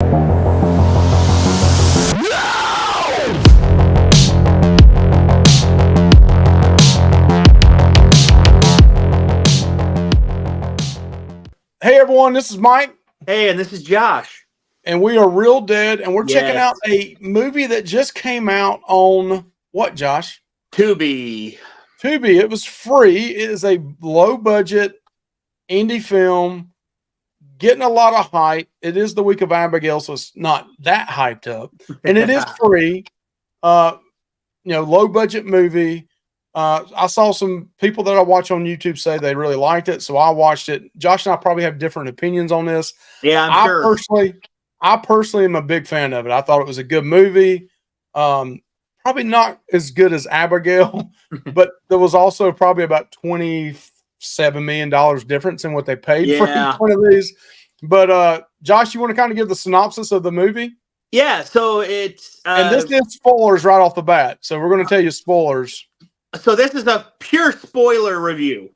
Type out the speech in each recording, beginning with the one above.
Hey everyone, this is Mike. Hey, and this is Josh. And we are Real Dead, and we're checking Yes. out a movie that just came out on what, Josh? Tubi. Tubi. It was free. It is a low-budget indie film, getting a lot of hype. It is the week of Abigail, so it's not that hyped up. And it is free. Low-budget movie. I saw some people that I watch on YouTube say they really liked it, so I watched it. Josh and I probably have different opinions on this. Yeah, I'm sure. I personally am a big fan of it. I thought it was a good movie. Probably not as good as Abigail, but there was also probably about $27 million difference in what they paid for each one of these. But Josh, you want to kind of give the synopsis of the movie? Yeah, so it's and this is spoilers right off the bat. So we're going to tell you spoilers. So this is a pure spoiler review.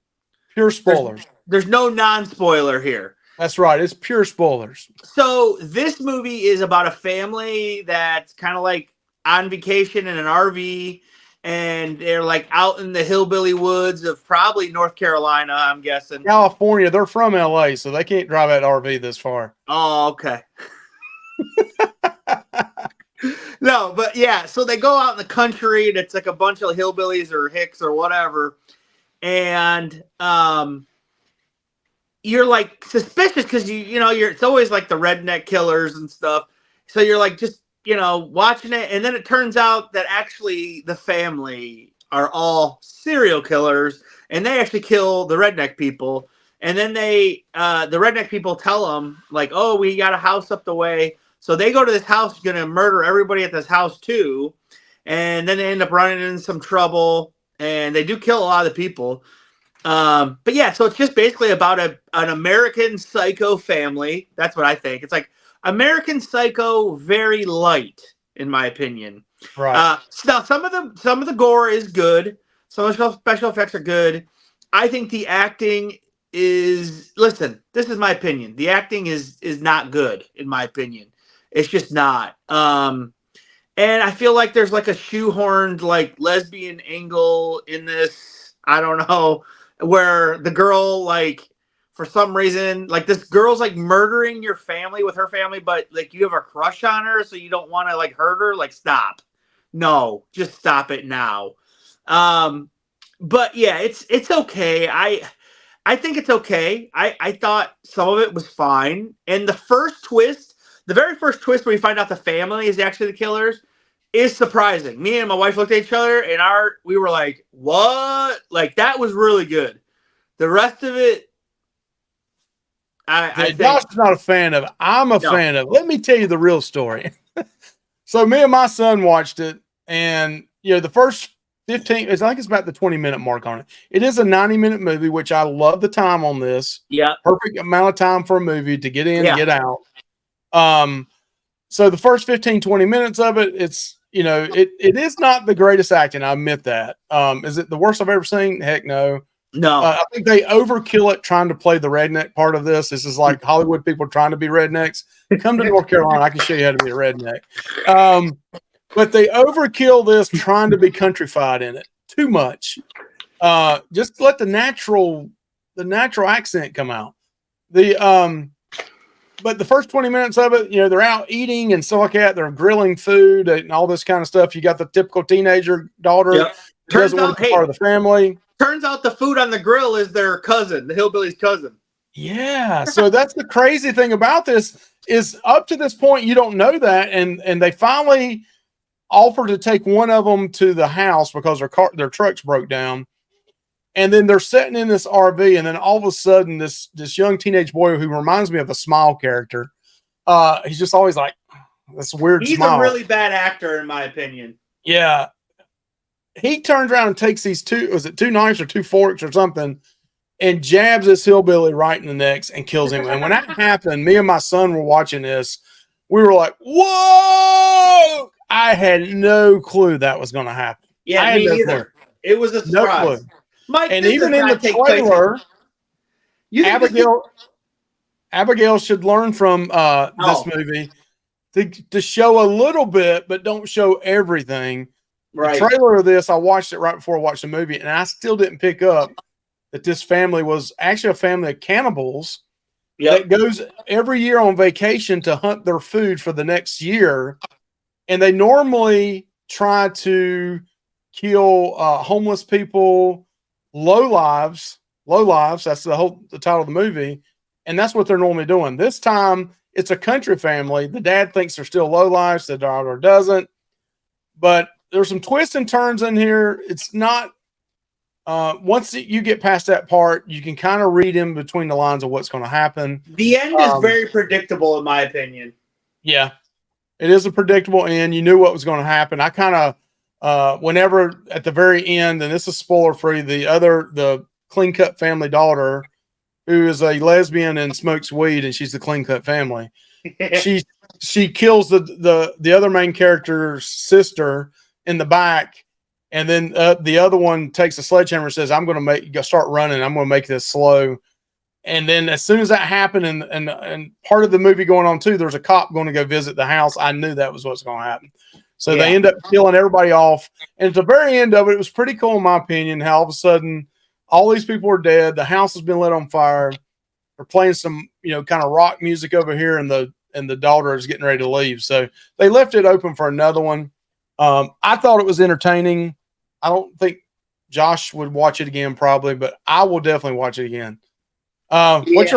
Pure spoilers. There's no non-spoiler here. That's right. It's pure spoilers. So this movie is about a family that's kind of like on vacation in an RV, and they're like out in the hillbilly woods of probably North Carolina, I'm guessing. California. They're from LA, so they can't drive that RV this far. Oh, okay. No, but yeah, so they go out in the country, and it's like a bunch of hillbillies or hicks or whatever, and you're like suspicious because it's always like the redneck killers and stuff. So you're like just watching it, and then it turns out that actually the family are all serial killers, and they actually kill the redneck people. And then the redneck people tell them like, "Oh, we got a house up the way." So they go to this house, going to murder everybody at this house too. And then they end up running into some trouble, and they do kill a lot of the people. But yeah, so it's just basically about an American Psycho family. That's what I think. It's like American Psycho, very light, in my opinion. Right. Now some of the gore is good. Some of the special effects are good. I think the acting is, listen, this is my opinion. The acting is not good, in my opinion. It's just not. And I feel like there's like a shoehorned like lesbian angle in this. I don't know, where the girl, like, for some reason, like, this girl's like murdering your family with her family, but like you have a crush on her, so you don't want to like hurt her. Like, stop. No, just stop it now. But yeah, it's okay. I think it's okay. I thought some of it was fine. And the very first twist where we find out the family is actually the killers is surprising. Me and my wife looked at each other, and we were like, what? Like, that was really good. The rest of it, I think Josh is not a fan of it. I'm a fan of it. Let me tell you the real story. So me and my son watched it, and the first 15, I think it's about the 20-minute mark on it. It is a 90-minute movie, which I love the time on this. Yeah. Perfect amount of time for a movie to get in and get out. So the first 15, 20 minutes of it, it's, it is not the greatest acting. I admit that. Is it the worst I've ever seen? Heck no. No. I think they overkill it trying to play the redneck part of this. This is like Hollywood people trying to be rednecks. Come to North Carolina. I can show you how to be a redneck. But they overkill this trying to be countrified in it too much. Just let the natural accent come out. But the first 20 minutes of it, they're out eating and stuff like that. They're grilling food and all this kind of stuff. You got the typical teenager daughter Yep. who doesn't want to be part of the family. Turns out the food on the grill is their cousin, the hillbilly's cousin. Yeah. So that's the crazy thing about this is up to this point, you don't know that. And they finally offer to take one of them to the house because their trucks broke down. And then they're sitting in this RV, and then all of a sudden, this young teenage boy who reminds me of a Smile character, he's just always like this weird smile. He's a really bad actor, in my opinion. Yeah. He turns around and takes these two knives or two forks or something, and jabs this hillbilly right in the neck and kills him. And when that happened, me and my son were watching this. We were like, whoa! I had no clue that was going to happen. Yeah, me neither. It was a surprise. No clue. Mike, and even in the trailer, Abigail should learn from this movie. to show a little bit, but don't show everything. Right. The trailer of this, I watched it right before I watched the movie, and I still didn't pick up that this family was actually a family of cannibals that goes every year on vacation to hunt their food for the next year. And they normally try to kill homeless people, lowlifes. That's the title of the movie. And that's what they're normally doing. This time, it's a country family. The dad thinks they're still lowlifes. The daughter doesn't. But there's some twists and turns in here. It's not once you get past that part, you can kind of read in between the lines of what's going to happen. The end is very predictable, in my opinion. Yeah, it is a predictable end. You knew what was going to happen. I kind of, whenever at the very end, and this is spoiler free, the clean cut family daughter, who is a lesbian and smokes weed, and she's the clean cut family. she kills the other main character's sister in the back. And then the other one takes a sledgehammer and says, I'm going to start running. I'm going to make this slow. And then as soon as that happened and part of the movie going on too, there's a cop going to go visit the house. I knew that was what's going to happen. So they end up killing everybody off. And at the very end of it, it was pretty cool in my opinion, how all of a sudden all these people are dead. The house has been lit on fire. They're playing some, kind of rock music over here, and the daughter is getting ready to leave. So they left it open for another one. I thought it was entertaining. I don't think Josh would watch it again, probably, but I will definitely watch it again. What was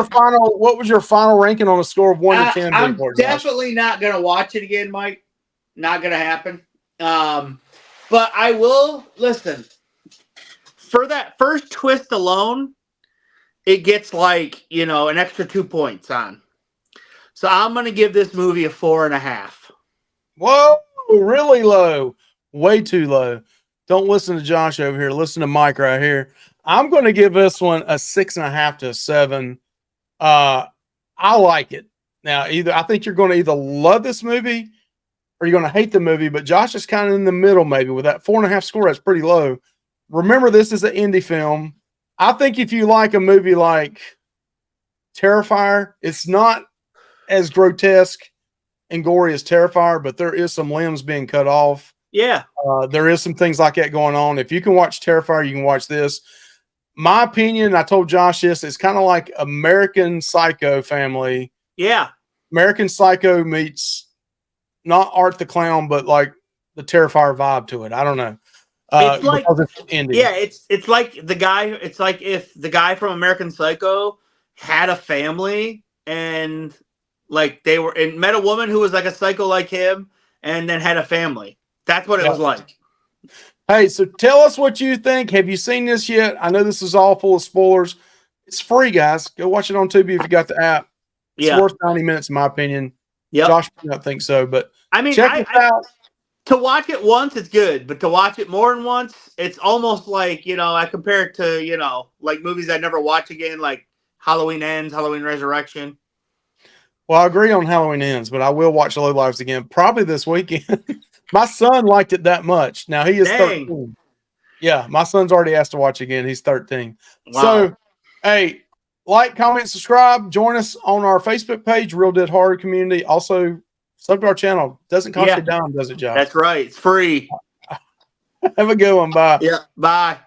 your final ranking on a score of 1 to 10? I'm definitely not going to watch it again, Mike. Not going to happen. But I will listen. For that first twist alone, it gets an extra 2 points on. So I'm going to give this movie a 4.5. Whoa, really low. Way too low. Don't listen to Josh over here. Listen to Mike right here. I'm going to give this one a 6.5 to a 7. I like it. Now, I think you're going to either love this movie or you're going to hate the movie, but Josh is kind of in the middle maybe with that 4.5 score. That's pretty low. Remember, this is an indie film. I think if you like a movie like Terrifier, it's not as grotesque and gory as Terrifier, but there is some limbs being cut off. Yeah. There is some things like that going on. If you can watch Terrifier, you can watch this. My opinion, I told Josh this, it's kind of like American Psycho family. Yeah. American Psycho meets not Art the Clown, but like the Terrifier vibe to it. I don't know. It's like it's indie. Yeah, it's like it's like if the guy from American Psycho had a family and met a woman who was like a psycho like him and then had a family. That's what it was like. Hey, so tell us what you think. Have you seen this yet? I know this is all full of spoilers. It's free, guys. Go watch it on Tubi if you got the app. It's worth 90 minutes, in my opinion. Yep. Josh may not think so, but I mean, check it out. To watch it once, it's good, but to watch it more than once, it's almost like, I compare it to, like movies I never watch again, like Halloween Ends, Halloween Resurrection. Well, I agree on Halloween Ends, but I will watch Lowlifes again, probably this weekend. My son liked it that much. Now, he is 13. Yeah, my son's already asked to watch again. He's 13. Wow. So, hey, like, comment, subscribe. Join us on our Facebook page, Real Dead Horror Community. Also, sub to our channel. Doesn't cost you a dime, does it, Josh? That's right. It's free. Have a good one. Bye. Yeah, bye.